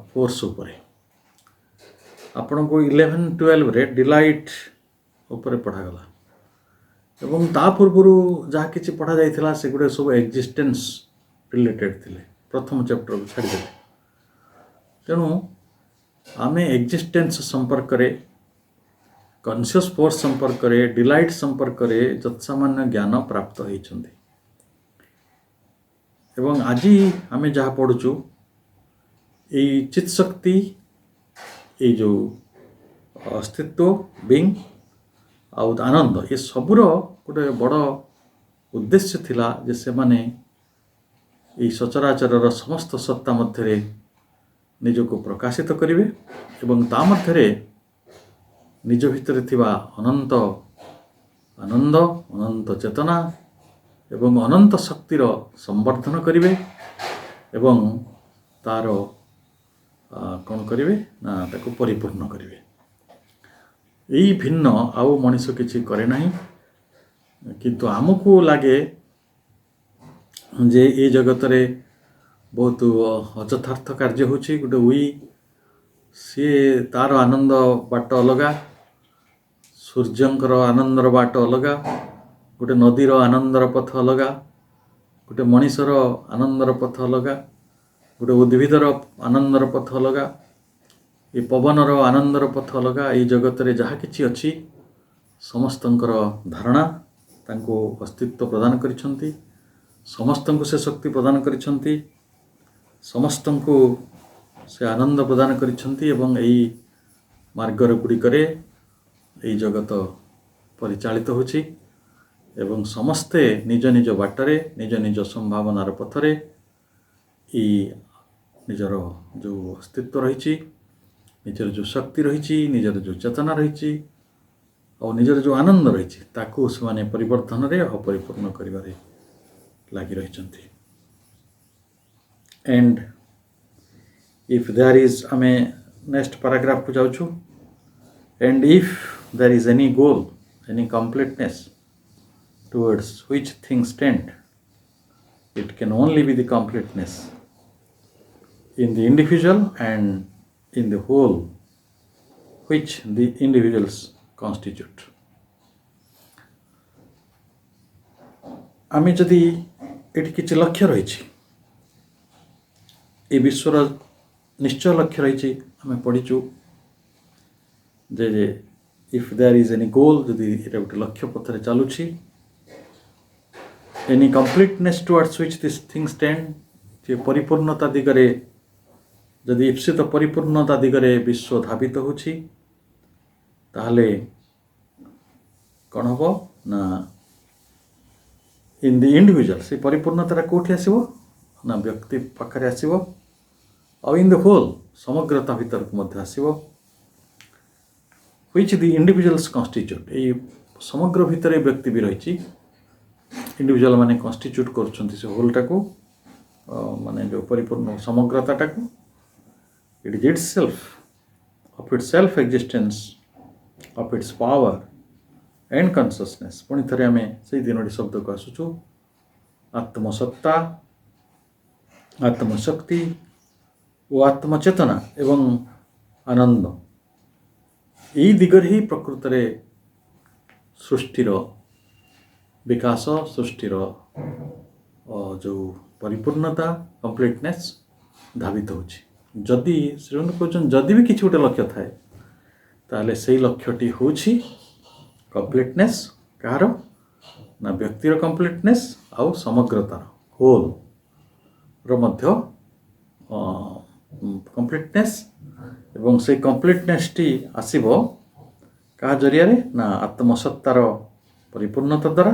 ଫୋର୍ସ ଉପରେ, ଆପଣଙ୍କୁ 11-12ରେ ଡିଲାଇଟ୍ ଉପରେ ପଢ଼ାଗଲା ଏବଂ ତା ପୂର୍ବରୁ ଯାହା କିଛି ପଢ଼ାଯାଇଥିଲା ସେଗୁଡ଼ା ସବୁ ଏକ୍ଜିଷ୍ଟେନ୍ସ ରିଲେଟେଡ଼୍ ଥିଲେ, ପ୍ରଥମ ଚ୍ୟାପ୍ଟରକୁ ଛାଡ଼ିଦେଲେ। ତେଣୁ ଆମେ ଏକ୍ଜିଷ୍ଟେନ୍ସ ସମ୍ପର୍କରେ, କନସିୟସ୍ ଫୋର୍ସ ସମ୍ପର୍କରେ, ଡିଲାଇଟ୍ ସମ୍ପର୍କରେ ଯତ୍ସାମାନ୍ୟ ଜ୍ଞାନ ପ୍ରାପ୍ତ ହୋଇଛନ୍ତି ଏବଂ ଆଜି ଆମେ ଯାହା ପଢ଼ୁଛୁ, ଏଇ ଚିତ୍ ଶକ୍ତି, ଏଇ ଯେଉଁ ଅସ୍ତିତ୍ୱ, ବିଙ୍ଗ ଆଉ ଆନନ୍ଦ, ଏସବୁର ଗୋଟେ ବଡ଼ ଉଦ୍ଦେଶ୍ୟ ଥିଲା ଯେ ସେମାନେ ଏଇ ସଚରାଚରର ସମସ୍ତ ସତ୍ତା ମଧ୍ୟରେ ନିଜକୁ ପ୍ରକାଶିତ କରିବେ ଏବଂ ତା ମଧ୍ୟରେ ନିଜ ଭିତରେ ଥିବା ଅନନ୍ତ ଆନନ୍ଦ, ଅନନ୍ତ ଚେତନା ଏବଂ ଅନନ୍ତ ଶକ୍ତିର ସମ୍ବର୍ଦ୍ଧନ କରିବେ ଏବଂ ତାର କ'ଣ କରିବେ ନା ତାକୁ ପରିପୂର୍ଣ୍ଣ କରିବେ। ଏଇ ଭିନ୍ନ ଆଉ ମଣିଷ କିଛି କରେ ନାହିଁ। କିନ୍ତୁ ଆମକୁ ଲାଗେ ଯେ ଏ ଜଗତରେ ବହୁତ ଅଯଥାର୍ଥ କାର୍ଯ୍ୟ ହେଉଛି। ଗୋଟେ ସିଏ ତାର ଆନନ୍ଦ ବାଟ ଅଲଗା, ସୂର୍ଯ୍ୟଙ୍କର ଆନନ୍ଦର ବାଟ ଅଲଗା, ଗୋଟେ ନଦୀର ଆନନ୍ଦର ପଥ ଅଲଗା, ଗୋଟେ ମଣିଷର ଆନନ୍ଦର ପଥ ଅଲଗା, ଗୋଟେ ଉଦ୍ଭିଦର ଆନନ୍ଦର ପଥ ଅଲଗା, ଏ ପବନର ଆନନ୍ଦର ପଥ ଅଲଗା। ଏଇ ଜଗତରେ ଯାହା କିଛି ଅଛି ସମସ୍ତଙ୍କର ଧାରଣା ତାଙ୍କୁ ଅସ୍ତିତ୍ୱ ପ୍ରଦାନ କରିଛନ୍ତି ସମସ୍ତଙ୍କୁ ସେ ଶକ୍ତି ପ୍ରଦାନ କରିଛନ୍ତି, ସମସ୍ତଙ୍କୁ ସେ ଆନନ୍ଦ ପ୍ରଦାନ କରିଛନ୍ତି ଏବଂ ଏହି ମାର୍ଗର ଗୁଡ଼ିକରେ ଏହି ଜଗତ ପରିଚାଳିତ ହେଉଛି ଏବଂ ସମସ୍ତେ ନିଜ ନିଜ ବାଟରେ ନିଜ ନିଜ ସମ୍ଭାବନାର ପଥରେ ଏଇ ନିଜର ଯେଉଁ ଅସ୍ତିତ୍ୱ ରହିଛି, ନିଜର ଯେଉଁ ଶକ୍ତି ରହିଛି, ନିଜର ଯେଉଁ ଚେତନା ରହିଛି ଆଉ ନିଜର ଯେଉଁ ଆନନ୍ଦ ରହିଛି ତାକୁ ସେମାନେ ପରିବର୍ତ୍ତନରେ ଆଉ ପରିପୂର୍ଣ୍ଣ କରିବାରେ ଲାଗି ରହିଛନ୍ତି। एंड इफ देयर इज आमे नेक्स्ट पैराग्राफ को जाउछु। And if there is any goal, any completeness towards which things tend, it can only be the completeness in the individual and in the whole which the individuals constitute. आमे जदि eighty किछि लक्ष्य रहिछि, ए विश्वर निश्चय लक्ष्य रही आम पढ़ीचु जे if there is any goal, जदि ये गोटे लक्ष्य पथरे चलुछि, any completeness towards which this things tend, जे परिपूर्णता दिगरे जदि ईप्सित परिपूर्णता दिगरे विश्व धावित होछि ताहले कौन हम ना इन द इंडिविजुअल से परिपूर्णता कोठी आसीबो ना व्यक्ति पाखरे आसीबो और इन द होल समग्रता भीतर को मध्य आसीबो व्हिच द इंडिविजुअल्स कन्स्टिट्यूट। ए समग्र भीतर व्यक्ति भी रही इंडिविजुअल माने कन्स्टिट्यूट करछन्ति से होलटा को माने जो परिपूर्ण समग्रताटा को it is itself of its self existence of its power and consciousness. पुणी थरे आमे सेही तीनोटी शब्द को आसुछु, आत्मसत्ता, आत्मशक्ति और आत्मचेतना एवं आनंद, यही दिगरे ही प्रकृत रे सृष्टिर विकास, सृष्टिर जो परिपूर्णता कंप्लीटनेस धावित होछि। जदि श्रीमंत कहछन जदि भी किछि गोटे लक्ष्य थाए ताहले सेही लक्ष्यटी होछि कंप्लीटनेस, कार ना व्यक्तिर कंप्लीटनेस आउ समग्रतार होल रो मध्य कंप्लीटनेस एवं से कंप्लीटनेस टी आसीबो का जरिया रे ना आत्मसत्तार परिपूर्णता द्वारा,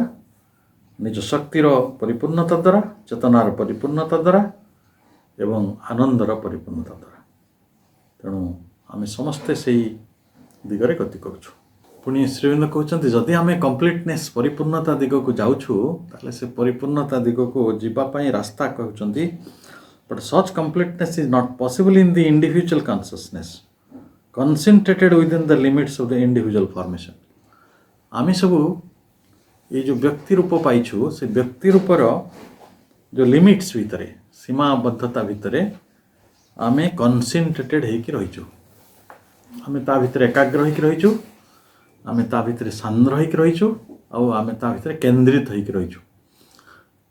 निज शक्तिर परिपूर्णता द्वारा, चेतनार परिपूर्णता द्वारा एवं आनंदर परिपूर्णता द्वारा। तेणु आम समस्ते से दिगरे गति करुछु। पुणी श्रीविंद कहते जदि आम कंप्लीटनेस परिपूर्णता दिग को जाउछु ताले से परिपूर्णता दिग को जीवा पई रास्ता कहउचंती, but such completeness is not possible in the individual consciousness concentrated within the limits of the individual formation। आम सब ये जो व्यक्ति रूप पाइछु से व्यक्ति रूपर जो लिमिट्स भितरे, सीमाबद्धता भितरे आमे कनसेंट्रेटेड होइकी रहिछु, आमे ता भितरे एकाग्र होइकी रहिछु, आमे ता भितरे शांत होइकी रहिछु और आमे ता भितरे केंद्रित होइकी रहिछु।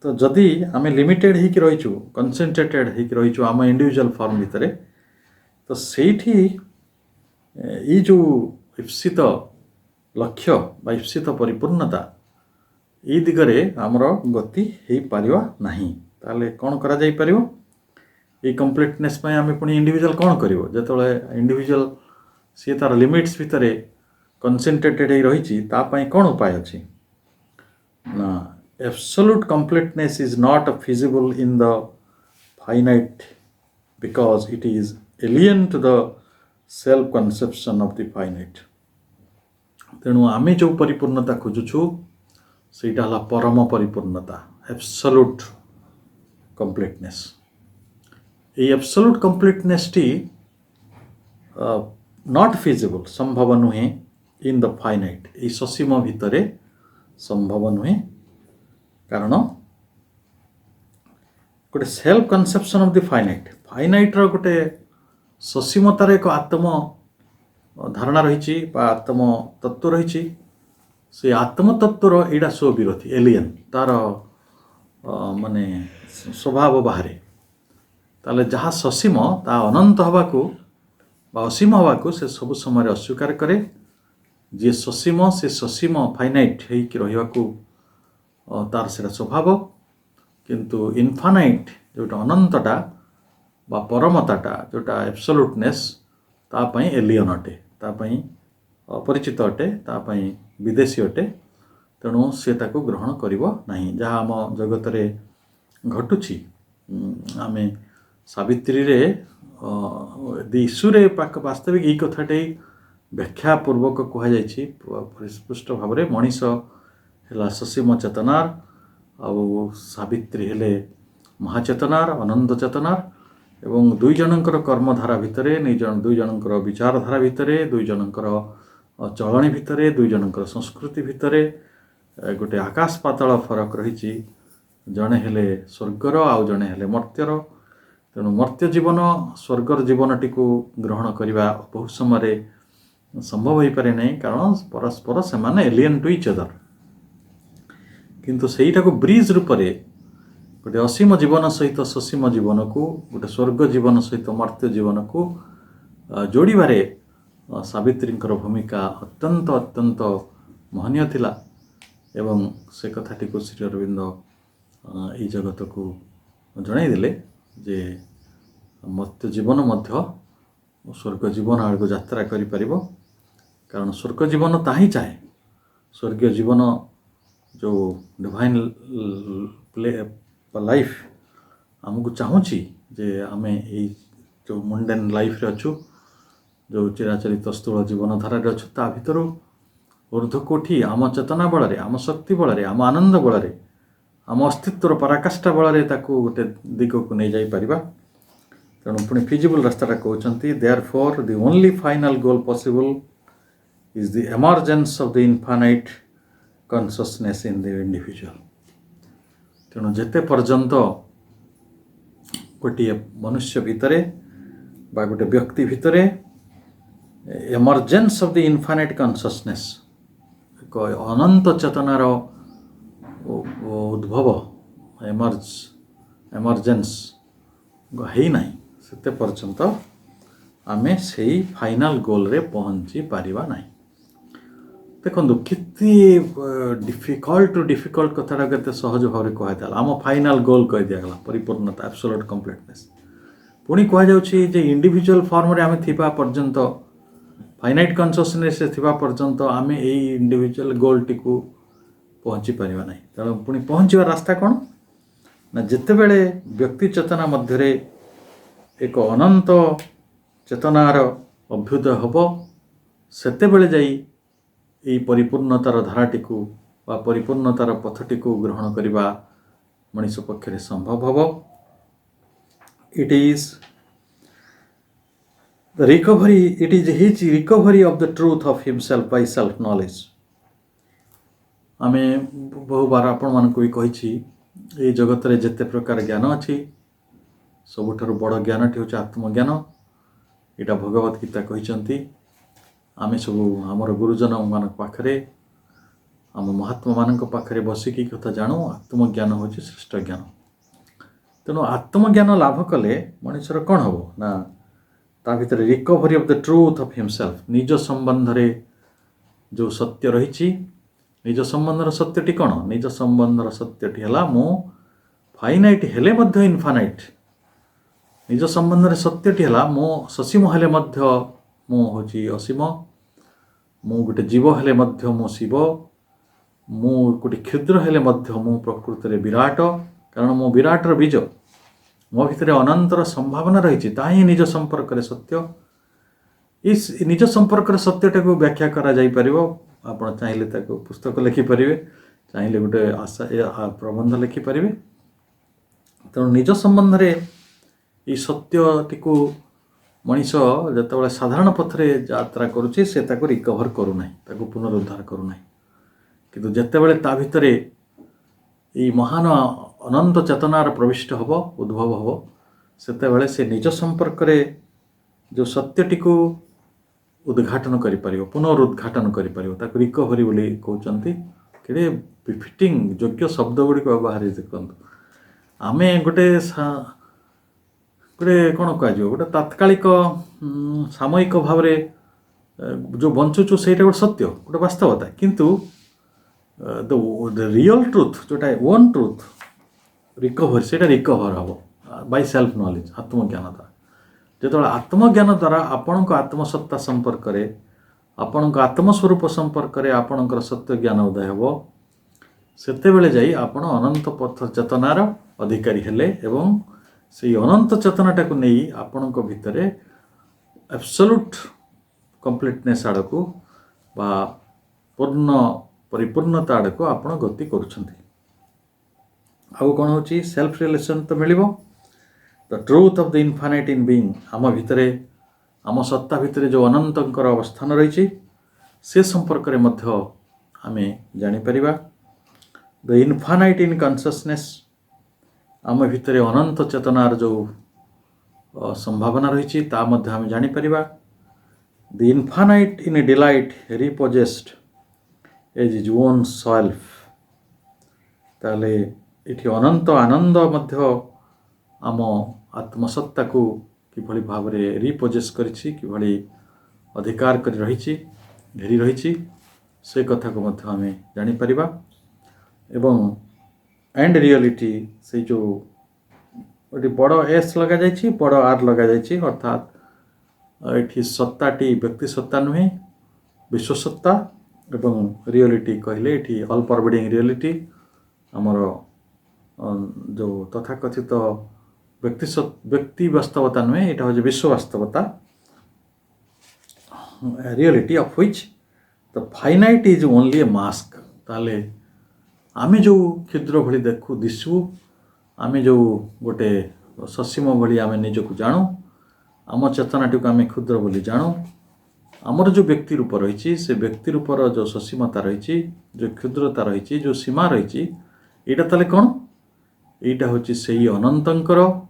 तो जदि आमे लिमिटेड होइकी रहिछु, कनसेंट्रेटेड होइकी रहिछु आम इंडिविजुअल फॉर्म भितरे, तो सेठी ये जो ईप्सित लक्ष्य बा ईप्सित परिपूर्णता ये दिगरे आमर गति हो पारिबा नाही। ताले कौन करा जाई परिबो ये कंप्लीटनेस पय आमे पुणी इंडिविजुअल कौन करिवो, जेतोले इंडिविजुअल सी तार लिमिट्स भितरे कनसेंट्रेटेड हो रही ता पय कौन उपाय अछि ना absolute completeness is not feasible in the finite because it is alien to the self conception of the finite. तेणु आमे जो परिपूर्णता खोजुछु सेटा हला परम परिपूर्णता, एब्सोल्यूट कंप्लीटनेस। ये एब्सोल्यूट कंप्लीटनेस टी नॉट फिजिबल, संभव नुहे इन द फाइनाइट, ये ससीम भितरे संभव नुहे, कारण गोटे self conception of the finite, finite रो गोटे ससीमतार एक आत्म धारणा रही, आत्म तत्व रही, से आत्म तत्वर एटा सो विरोधी एलियन तार माने स्वभाव बाहर। ताले जहाँ ससीम ता अनंत हवाको बा असीम हवाको से सब समय अस्वीकार करे, जे ससीम से ससीम फाइनाइट होइकी रहिबाकू तार सेटा स्वभाव किंतु इनफानाइट जोटा अनंतटा बा परमताटा जोटा एब्सोल्यूटनेस तापाई एलियन अटे, तापाई अपरिचित अटे, तापाई विदेशी अटे। तेणु से ताको ग्रहण करिवो नाही। जहाँ आम जगत रे घटुची आमे सावित्री रे ईश्वरे वास्तविक यही कथाटे व्याख्या पूर्वक कह जाइछि परिस्पष्ट भाव में। मनीष है ससीम चेतनार आउ सावित्री हेले महाचेतनार अनंत चेतनार एवं दुई जनकर कर्मधारा भितर दुई जनकर विचारधारा भितर दुई जनकर चलणी भितर दुई जनकर संस्कृति भितर गोटे आकाश पाताल फरक रही। जड़े हेले स्वर्गर आउ जड़े हेले मर्त्यर। तेणु मर्त्य जीवन स्वर्गर जीवन टी ग्रहण करने बहुत समय संभव हो पारे नहीं, कारण परस्पर से माने एलियन टू इच अदर। किंतु सेईटा को ब्रिज रूप से गोटे असीम जीवन सहित ससीम जीवन को गोटे स्वर्ग जीवन सहित मर्त्य जीवन को जोड़बारे सावित्री भूमिका अत्यंत अत्यंत महनीय थिला। एवं से कथाटी को श्री अरविंद ई जगत को जणाइदेले जे मर्त्य जीवन मध्य स्वर्ग जीवन आड़ यात्रा करि परिबो। कारण स्वर्ग जीवन ताही चाहे, स्वर्गीय जीवन जो डिवाइन लाइफ आमको चाहूँची जे आमे यही जो मुंडेन लाइफ रे अच्छु, जो चिराचरित स्थूल जीवन धारा रे अच्छु, ता भितर ऊर्ध्वकोठी आम चेतना बल रे, आम शक्ति बल रे, आम आनंद बल रे, आम अस्तित्वर पराकाष्ठा बल रे ताकू गोटे दिग को नहीं जाई परिबा। तेणु पुणी फिजिबल रास्ताटा कहते therefore the only final goal possible is the emergence of the infinite consciousness in the individual. तेणु जेते पर्यंत गोटे मनुष्य भितरे बा गोटे व्यक्ति भितरे emergence of the infinite consciousness एक अनंत चेतनार उद्भव एमर्जेंस है ना, से पर्यंत आमे से फाइनल गोल रे पहुँची पारिबा नहीं। देखो कितनी डिफिकल्ट कथाटा के सहज भाव में कहता आम फाइनल गोल कह दिगला परिपूर्णता एब्सोल्यूट कंप्लीटनेस। पुणी कहुच्छी जे इंडिविजुअल फॉर्म रे आमे थिबा पर्यंत फाइनाइट कॉन्शियसनेस थिबा पर्यंत आमे एई इंडिविजुअल गोल टी को पहुँची पारिबा नहीं। तेणु पुणी पहुँचवा रास्ता कौन ना, जिते बेले व्यक्ति चेतना मध्य एक अनंत चेतनार अभ्युदय हम सेते बेले जाई यही परिपूर्णतार धाराटी को बा परिपूर्णतार पथटी को ग्रहण करने मनीष पक्षे संभव हम। It is the recovery, it is his recovery of the truth of himself by self knowledge. आमे बहु बार आपण मानक भी कही ये जगत रे जिते प्रकार ज्ञान अच्छी सबुठारु बड़ ज्ञानटी हूँ आत्मज्ञान। यहाँ भगवत गीता कहते आमे सब आमर गुरुजन मान पाखरे आम महात्मा मान पाखरे बसिकी कथा जानू आत्मज्ञान हूँ श्रेष्ठ ज्ञान। तेणु आत्मज्ञान लाभ कले मनुष्यर कौन हम ना ता भीतर recovery of the truth of himself, निज संबंध रे जो सत्य रही निज संबंधर सत्यटी कौन, निज संबंधर सत्यटी है मु फाइनाइट हेले मध्य इनफानाइट, निज संबंध रे सत्यटी है मु ससीम हेले मध्य मु होची असीम, मु गोटे जीव हेले मध्य मु शिव, मु गोटे क्षुद्र हेले मध्य मु प्रकृति रे विराट। कारण मो विराटर बीज मो भितर अनंतर संभावना रही ताही निज संपर्क रे सत्य। इस निज संपर्क रे सत्यटा को व्याख्या करा जाई परिबो। आपण चाहिले ताको पुस्तक लिखि परिबे, चाहिले गोटे आशा प्रबंध लिखि परिबे। तेणु निज संबंध रे ई सत्यटी को मनीष जिते साधारण पथरे यात्रा करुचे से ताको रिकवर करूना, ताको पुनरुद्धार करूना। किंतु जितेबले ता भितर ये महान अनंत चेतनार प्रविष्ट हम उद्भव हम सेतेबले से निज संपर्क रे जो सत्यटी को उद्घाटन करि परिबो, पुनरुद्घाटन करि परिबो, ताको रिकवरी बोली कहउचंती। केडे बिफिटिंग योग्य शब्द गुडी को व्यवहार देखंतु। आमे गोटे गोटे कौन कह गोटे तात्कालिक सामयिक भाव जो बंचुचु से गोटे सत्य गोटे वास्तवता। किंतु द रियल ट्रुथ जोटा ओन ट्रुथ रिकभरी से रिकवर हम बाय सेल्फ नॉलेज आत्मज्ञान द्वारा जो आत्मज्ञान द्वारा आपण आत्मसत्ता संपर्क में आपण आत्मस्वरूप संपर्क में आपणकर सत्य ज्ञान उदय हे सेतेबेले जाई आपण अनंत पथ चेतनार अधिकारी हेले एवं से अनंत चेतनाटा को नहीं आपण भितर एब्सोल्यूट कंप्लीटनेस आड़ को बा पूर्ण परिपूर्णता आड़ को आपण गति करुछंती। आउ कौन होची सेल्फ रियलाइजेशन तो मिलिबो the truth of the infinite in being आम भितरे आम सत्ता भितरे जो अनंतंकर अवस्थान रही से संपर्क में मध्य आमे जानि परिबा। द इनफाइनाइट इन कॉन्शियसनेस आम भितरे अनंत चेतनार जो संभावना रही ता मध्य आमे जानि परिबा। The infinite in delight reposed as is own self ताले इठी अनंत आनंद मध्य आम आत्मसत्ता को किभली भाव में रिपोजेस करिछि किभली अधिकार कर रही घेरी रही से कथा को मध्य आमे जानि परिबा। एवं एंड रियलिटी से जो बड़ एस लगा जाइछि बड़ आर लगा जाइछि अर्थात एठी सत्ताटी व्यक्ति सत्ता नुहे विश्व सत्ता एवं रियलिटी कहले एठी ऑल परवेडिंग रियलिटी आमर जो तथाकथित व्यक्ति वास्तवता नुहे यहाँ हूँ विश्व वास्तवता reality of which the finite is only a mask ताले आमे जो क्षुद्र भली देखू दिशु आमे जो गोटे ससीम भली आमे निजक जानू आम चेतनाटी को आमे क्षुद्र बोली जानू आमर जो व्यक्ति रूप रही से व्यक्ति रूपर जो ससीमता रही जो क्षुद्रता रही जो सीमा रही यहाँ ताले कौन यहाँ हूँ से अनंतर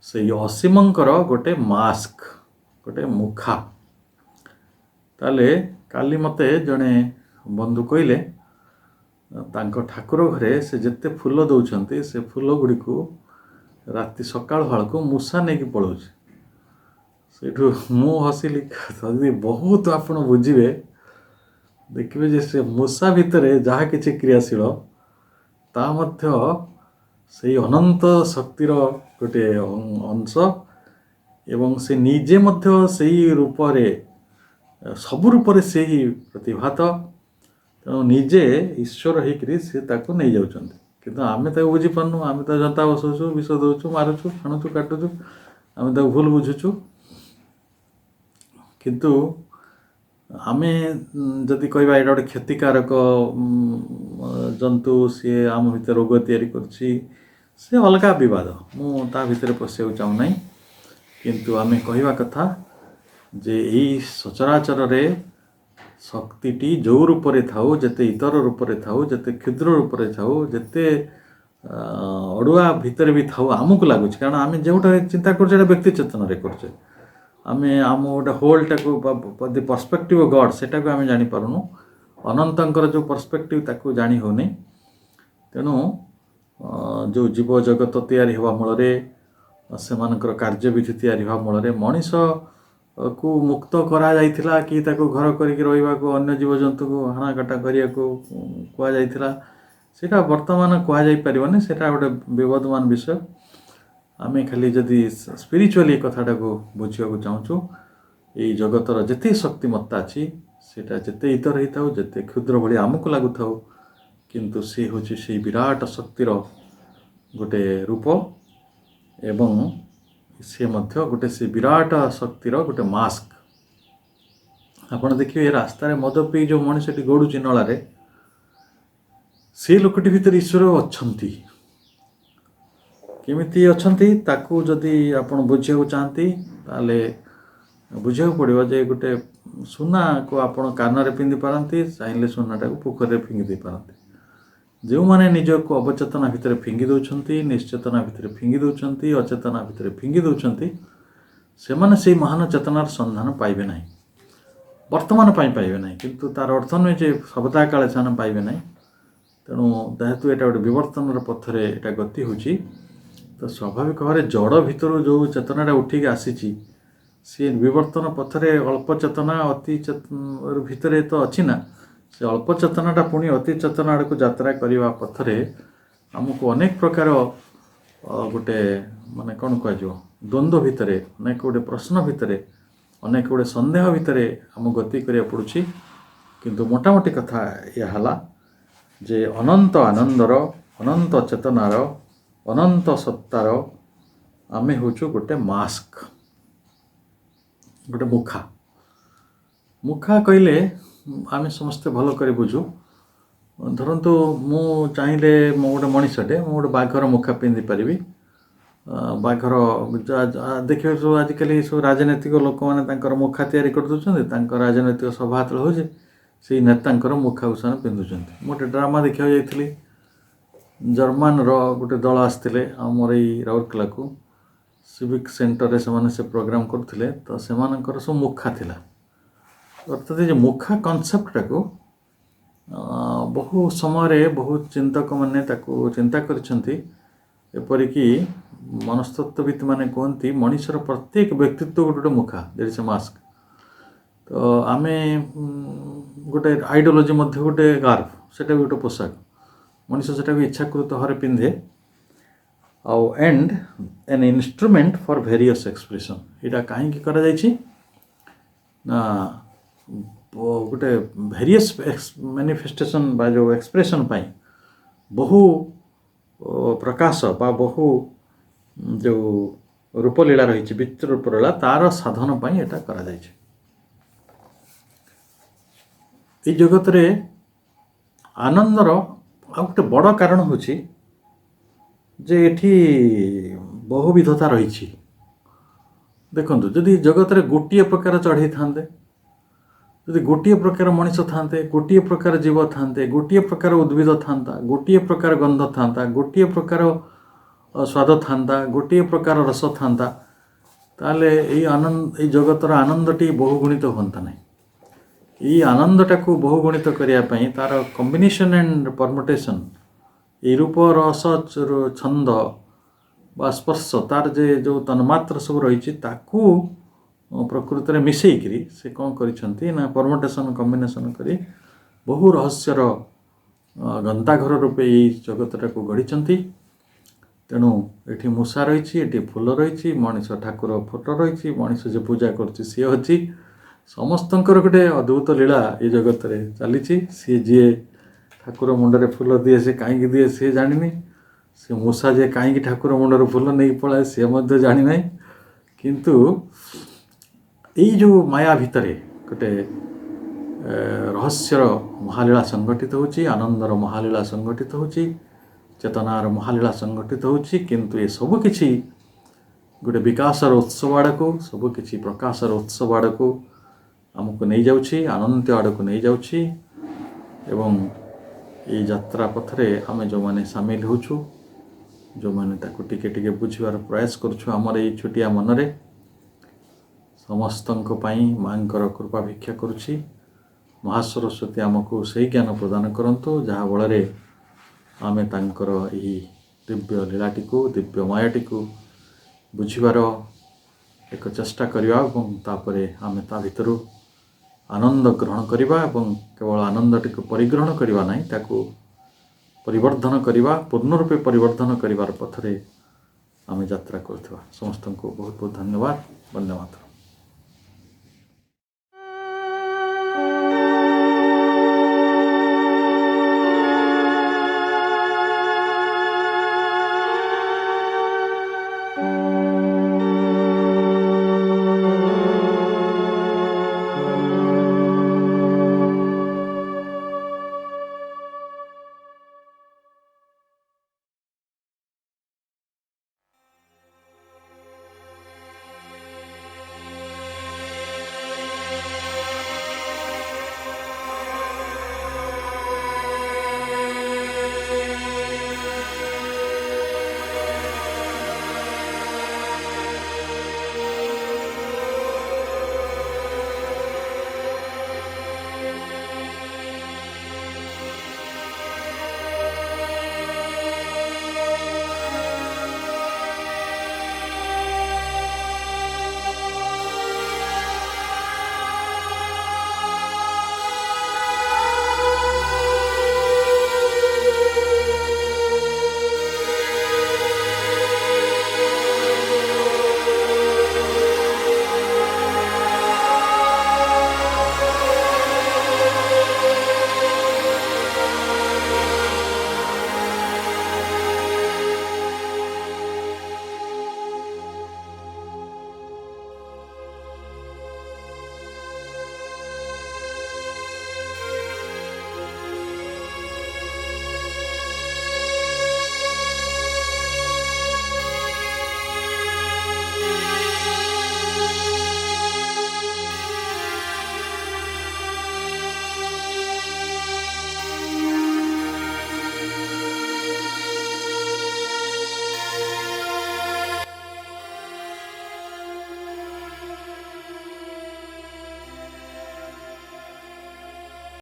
से असीमंकर गोटे मास्क गोटे मुखा ताले काली मते जड़े बंधु कहले तांको ठाकुर घरे से जिते फूल दौरान से फूल गुड़ी को राति सकाल भाल को मूसा नहीं पलाऊ से मु हसिली बहुत आपण बुझे देखिए जे से मूसा भितर जहाँ किसी क्रियाशील ता मध्य से अनंत शक्तिर गोटे अंश एवं से निजे मध्य से रूप सबु रूप से ही प्रतिभात तेणु निजे ईश्वर होकर सी ताकू नहीं जाऊँ कि आम बुझी पार्नु आम तो जनता बसौचु विष दौचु मारुचु छाणुचु काटुचु आम भूल बुझुचु किंतु आमे जदि कहबा एटा गोटे क्षतिकारक जंतु सी आम भितर रोग तैयारी करछि से अलग विवाद मु ता भितर पशिया चाहू ना किंतु आमे कहवा कथा जे यही सचराचर रे शक्तिटी जो रूप में थाऊ जेते इतर रूप में थाऊ जेते क्षुद्र रूप में थाऊ जेते अड़ुआ भितर भी थाऊ आमको लगुच कारण आम जो चिंता कर व्यक्ति चेतन रे कर आम आम गोटे होल्टा को दि पर्सपेक्टिव ऑफ गॉड सेटा को आम जानी पारुनु अनंतर जो पर्सपेक्टिव ताकू जानी होनी तेणु जो जीव जगत तैयारी हवा मूल से कार्य विधि तैयारी हवा मूल मनीष को मुक्त करा जाइथिला कि ताको घर करिक रहिबा को अन्य जीव जंतु को हाणाकाटा करिया को कुआ जाइथिला सेटा वर्तमान कुआ जाई परिबने सेटा गोटे विवादमान विषय आमे खाली जदि स्पिरिचुअली कथाटा को बुझिया को चाहूँ ये जगतर जिते शक्तिमत्ता अच्छी सेटा जिते इतर होता हो जिते क्षुद्र भाई आमको लगुता किंतु सी हूँ से विराट शक्तिर गोटे रूप एवं सी मध्य गोटे से विराट शक्तिर गोटे मास्क आपड़ देखिए रास्तार मद पी जो मनीषटी गड़ुची नलारे से लोकटी भितर ईश्वर अच्छी केमिति अच्छी ताकू जदि आप बुझा चाहती ताले बुझा पड़ो जे गोटे सुना को आप कान पिंधि पारती चाहिए सुनाटा को पोखर फिंगी दे पारती जो मैंने निजक अवचेतना भितर फिंगी दौरान निश्चेतना भितर फिंगी दौरान अचेतना भितर फिंगी दौरान से माने से महान चेतनार संधान पाइबे ना वर्तमान पाइबे ना किंतु तार अर्थ नुहे जे सदा काले से पाइबे ना तेणु जेहेतु यहाँ गोटे विवर्तन पथरे यहाँ गति होची तो स्वाभाविक भाव में जड़ भितर जो चेतनाटा उठिक आसी सी विवर्तन पथरे अल्प चेतना अति भितर तो अच्छी ना से अल्प चेतनाटा पुणी अति चेतना आड़ को यात्रा करने पथरे आमको अनेक प्रकार गोटे माने कौन कह द्वंद्व भितर अनेक गोटे प्रश्न भितर अनेक गोटे संदेह भितर आम गति करिया पड़ुछि किंतु मोटामोटी कथा यह हला जे अनंत आनंदर अनंत चेतनार अनंत सत्तार आमे होचु गोटे मास्क गोटे मुखा मुखा कहले आमे समस्ते भल कर बुझु धरतु मु चाहिले मो गोटे मनीषटे मु गोटे बाघर मुखा पिंधि पारि बाघर देखिए सब आजिकल सब राजनैतिक लोक मैंने मुखा तैयारी कर राजनैतिक सभा तल हो से नेता मुखा उसान पिंधुंट गोटे ड्रामा देखा जाइली जर्मान गोटे दल आसते आमर ये राउरकेला को सिविक सेंटर से प्रोग्राम करते तो से सब मुखा थिला अर्थात ये मुखा कनसेप्टा को बहु समय बहुत चिंतक मैंने चिंता करपरिकी मनस्तत्वविद मैंने कहती मनीषर प्रत्येक व्यक्तित्व गोटे मुखा देयर इज ए मास्क तो आमे गोटे आइडियोलॉजी मध्य गोटे गार्व सेटा भी गोटे पोशाक मनीष सेटा भी इच्छाकृत भाव पिंधे आउ and an instrument for various expression यहाँ कहीं करा ना गोटे वेरियस मैनिफेस्टेशन बा जो एक्सप्रेशन पाई बहु प्रकाश बा बहु जो रूपलीला रही विचित्र रूपलीला तार साधन पाई एटा करा जायछि ए जगत रे आनंदर आ गोटे बड़ कारण होछि जे एठी बहुविधता रही देखंतु जदि जगत रे गोटिए प्रकार चढ़ई थांते जदि गोटे प्रकार मनीष था गोटे प्रकार जीव था गोटे प्रकार उद्भिद था गोटे प्रकार गंध था गोटे प्रकार स्वाद था गोटे प्रकार रस था ताले ये आनंद ये जगतर आनंदटी बहुगुणित होता ना ये आनंदटा को बहुगुणित करने तार कॉम्बिनेशन एंड परमुटेशन ये रूप रस छंद बा स्पर्श तार जे जो तन्मात्र सब रही प्रकृत में मिसेकरी से कौन कर परमुटेशन कॉम्बिनेशन करी बहु रहस्यर गंताघर रूपे ये जगतटा को गढ़ी तेणु ये मूषा रही फूल रही मनीष ठाकुर फोटो रही मनीष जो पूजा कर सी अच्छी समस्त गोटे अद्भुत लीला ये जगत रे चली सी जी ठाकुर मुंडे फूल दिए से कहीं दिए सी जानी से मूषा जे कहीं ठाकुर मुंडर फूल नहीं पलाए सी जानी ना किंतु यही जो माया भितर गोटे रहस्यर महालीला संगठित होची आनंदर महालीला संगठित होची चेतनार महालीला संगठित होची किंतु ये सब किछि गोटे विकासर उत्सव आड़ को सब किछि प्रकाशर उत्सव आड़ को आमको नहीं जाउछि आनंद आड़ को नहीं जाउछि एवं ये यात्रा पथरे आमे जो माने शामिल होछु जो माने ताको टिके टिके बुझिबार प्रयास करछु हमर ये छोटिया मनरे समस्तंको पाई मांकर कृपा भिक्षा करुछि महासरस्वती आमको सही ज्ञान प्रदान करंतु जहाँ बଳରେ आमे तांकर यही दिव्य लीलाटी को दिव्य मायाटी को बुझिबार एक चेष्टा करिबा एवं तापरे आमे ता भितरु आनंद ग्रहण करिबा एवं केवल आनंदटी को परिग्रहण करिबा नहीं ताको परिवर्धन करिबा पूर्ण रूपे परिवर्धन करिबार पथरे आमे यात्रा करथबा समस्तंको बहुत बहुत धन्यवाद वंदे मातरम।